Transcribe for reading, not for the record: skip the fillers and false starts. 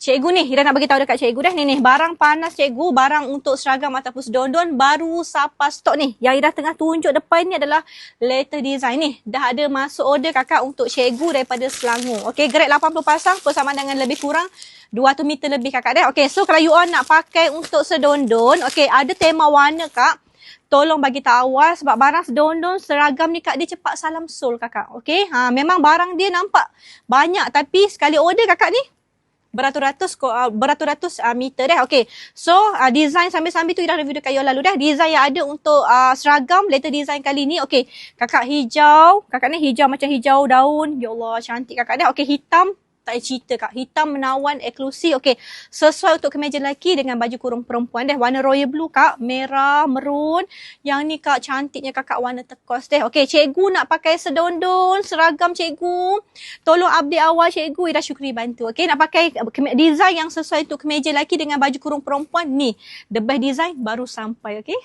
Cikgu ni, Ira nak bagi tahu dekat cikgu dah. Ni, barang panas cikgu, barang untuk seragam ataupun sedondon baru sampai stok ni. Yang Ira tengah tunjuk depan ni adalah letter design ni. Dah ada masuk order kakak untuk cikgu daripada Selangor. Okey, grade 80 pasang, persamaan dengan lebih kurang 200 meter lebih kakak dah. Okey, so kalau you all nak pakai untuk sedondon, okey, ada tema warna kak. Tolong bagi tahu awal sebab barang sedondon seragam ni kak dia cepat salam sol kakak. Okey, memang barang dia nampak banyak tapi sekali order kakak ni beratus-ratus meter dah. Okey. So design sambil-sambil tu dah review dekat you lalu dah. Design yang ada untuk seragam letter design kali ni. Okey. Kakak hijau, kakak ni hijau macam hijau daun. Ya Allah, cantik kakak dah. Okey, hitam tak payah cerita kak. Hitam menawan eksklusif. Okey. Sesuai untuk kemeja lelaki dengan baju kurung perempuan deh. Warna royal blue kak. Merah, merun. Yang ni kak cantiknya kakak warna turquoise deh. Okey. Cikgu nak pakai sedondon, seragam cikgu. Tolong update awal cikgu. Ira syukri bantu. Okey. Nak pakai design yang sesuai untuk kemeja lelaki dengan baju kurung perempuan. Ni. The best design baru sampai. Okey.